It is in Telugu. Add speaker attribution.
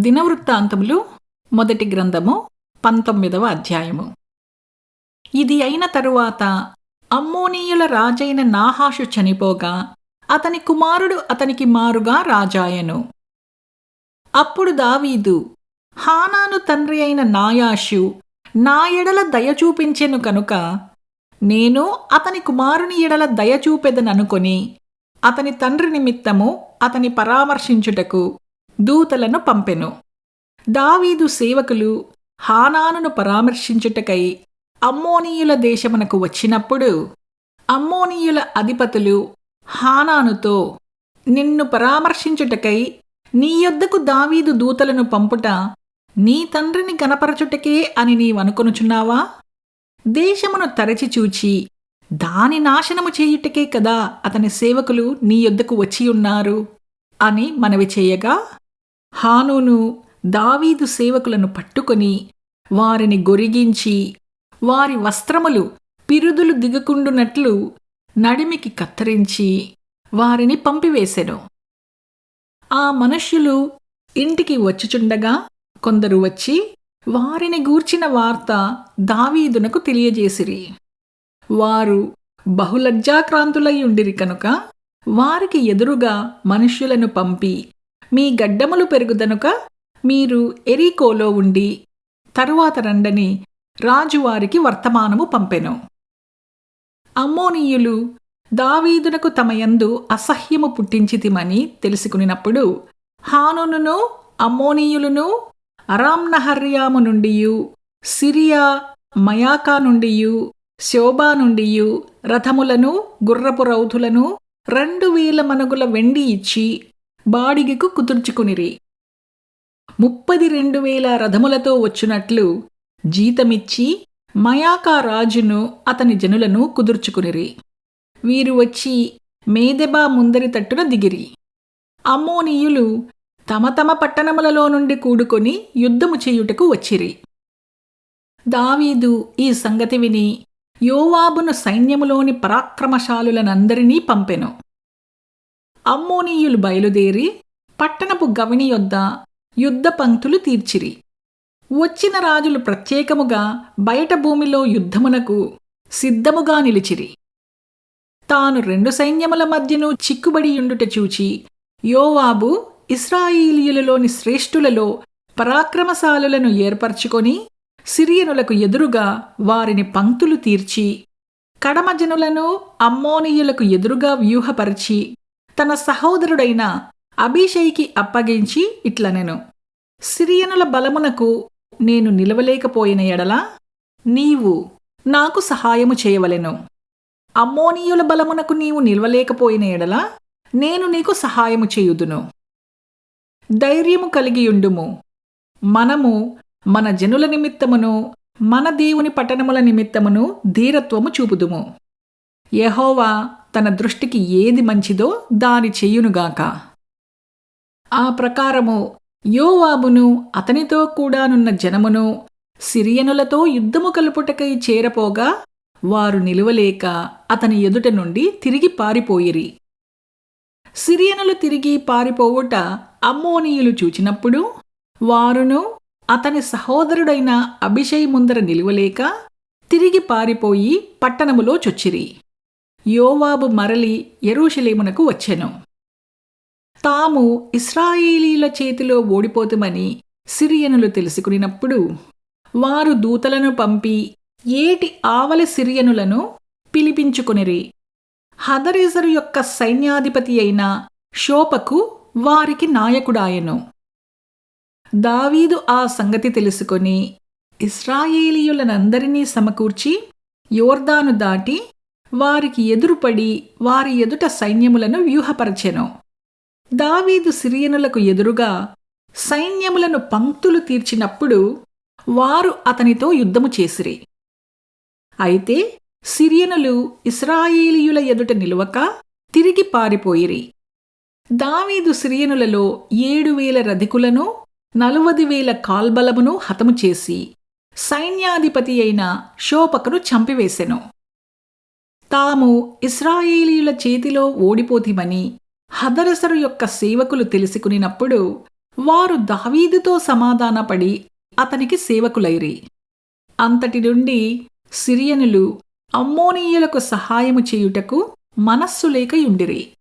Speaker 1: దినవృత్తాంతములు మొదటి గ్రంథము 19వ అధ్యాయము. ఇది అయిన తరువాత అమ్మోనీయుల రాజైన నాహాషు చనిపోగా అతని కుమారుడు అతనికి మారుగా రాజాయెను. అప్పుడు దావీదు, హానాను తండ్రి అయిన నాయాషు నా ఎడల దయ చూపించెను కనుక నేను అతని కుమారుని ఎడల దయ చూపెదననుకొని అతని తండ్రి నిమిత్తము అతని పరామర్శించుటకు దూతలను పంపెను. దావీదు సేవకులు హానానును పరామర్శించుటకై అమ్మోనీయుల దేశమునకు వచ్చినప్పుడు అమ్మోనీయుల అధిపతులు హానానుతో, నిన్ను పరామర్శించుటకై నీ యొద్దకు దావీదు దూతలను పంపుట నీ తండ్రిని గనపరచుటకే అని నీవనుకొనుచున్నావా? దేశమును తరచి చూచి దాని నాశనము చేయుటకే కదా అతని సేవకులు నీ యొద్దకు వచ్చియున్నారు అని మనవి చేయగా, హానూను దావీదు సేవకులను పట్టుకొని వారిని గొరిగించి వారి వస్త్రములు పిరుదులు దిగకుండునట్లు నడిమికి కత్తిరించి వారిని పంపివేసెను. ఆ మనుష్యులు ఇంటికి వచ్చుచుండగా కొందరు వచ్చి వారిని గూర్చిన వార్త దావీదునకు తెలియజేసిరి. వారు బహులజ్జాక్రాంతులై ఉండిరి కనుక వారికి ఎదురుగా మనుష్యులను పంపి, మీ గడ్డములు పెరుగుదనుక మీరు ఎరీకోలో ఉండి తరువాత రండని రాజువారికి వర్తమానము పంపెను. అమ్మోనీయులు దావీదునకు తమ యందు అసహ్యము పుట్టించితిమని తెలుసుకునినప్పుడు హానూనును అమ్మోనీయులును అరామ్నహర్యాము నుండియు సిరియా మయాకా నుండియు శోబా నుండియు రథములను గుర్రపు రౌతులను 2,000 మనుగుల వెండి ఇచ్చి బాడిగకు కుదుర్చుకునిరి. 32,000 రథములతో వచ్చునట్లు జీతమిచ్చి మయాకా రాజును అతని జనులను కుదుర్చుకునిరి. వీరు వచ్చి మేదెబా ముందరి తట్టున దిగిరి. అమ్మోనీయులు తమ తమ పట్టణములలో నుండి కూడుకొని యుద్ధము చేయుటకు వచ్చిరి. దావీదు ఈ సంగతి విని యోవాబును సైన్యములోని పరాక్రమశాలులనందరినీ పంపెను. అమ్మోనీయులు బయలుదేరి పట్టణపు గవిని యొద్ద యుద్ధ పంక్తులు తీర్చిరి. వచ్చిన రాజులు ప్రత్యేకముగా బయట భూమిలో యుద్ధమునకు సిద్ధముగా నిలిచిరి. తాను 2 సైన్యముల మధ్యను చిక్కుబడియుండుట చూచి యోవాబు ఇశ్రాయేలీయులలోని శ్రేష్ఠులలో పరాక్రమశాలులను ఏర్పరచుకొని సిరియనులకు ఎదురుగా వారిని పంక్తులు తీర్చి కడమజనులను అమ్మోనీయులకు ఎదురుగా వ్యూహపరిచి తన సహోదరుడైన అబీషైకి అప్పగించి ఇట్లనెను, సిరియనుల బలమునకు నేను నిలవలేకపోయిన ఎడల నీవు నాకు సహాయము చేయవలెను. అమ్మోనీయుల బలమునకు నీవు నిలవలేకపోయిన ఎడల నేను నీకు సహాయము చేయుదును. ధైర్యము కలిగియుండుము. మనము మన జనుల నిమిత్తమును మన దేవుని పట్టణముల నిమిత్తమును ధీరత్వము చూపుదుము. యెహోవా తన దృష్టికి ఏది మంచిదో దాని చెయ్యునుగాక. ఆ ప్రకారము యోవాబును అతనితో కూడానున్న జనమును సిరియనులతో యుద్ధము కలుపుటకై చేరపోగా వారు నిలువలేక అతని ఎదుట నుండి తిరిగి పారిపోయిరి. సిరియనులు తిరిగి పారిపోవుట అమ్మోనీయులు చూచినప్పుడు వారును అతని సహోదరుడైన అబీషై ముందర నిలువలేక తిరిగి పారిపోయి పట్టణములో చొచ్చిరి. యోవాబు మరలి యెరూషలేమునకు వచ్చెను. తాము ఇశ్రాయేలీయుల చేతిలో ఓడిపోతుమని సిరియనులు తెలుసుకునినప్పుడు వారు దూతలను పంపి ఏటి ఆవలి సిరియనులను పిలిపించుకొనిరి. హదరెజరు యొక్క సైన్యాధిపతి అయిన షోపకు వారికి నాయకుడాయెను. దావీదు ఆ సంగతి తెలుసుకొని ఇశ్రాయేలీయులనందరినీ సమకూర్చి యోర్దాను దాటి వారికి ఎదురుపడి వారి ఎదుట సైన్యములను వ్యూహపరచెను. దావీదు సిరియనులకు ఎదురుగా సైన్యములను పంక్తులు తీర్చినప్పుడు వారు అతనితో యుద్ధము చేసిరి. అయితే సిరియనులు ఇశ్రాయేలీయుల ఎదుట నిలువక తిరిగి పారిపోయిరి. దావీదు సిరియనులలో 7,000 రథికులను 40,000 కాల్బలమును హతము చేసి సైన్యాధిపతి అయిన షోపకును చంపివేసెను. తాము ఇశ్రాయేలీయుల చేతిలో ఓడిపోతిమని హదరెజరు యొక్క సేవకులు తెలుసుకునినప్పుడు వారు దావీదుతో సమాధానపడి అతనికి సేవకులైరి. అంతటి నుండి సిరియనులు అమ్మోనీయులకు సహాయము చేయుటకు మనస్సు లేక యుండిరి.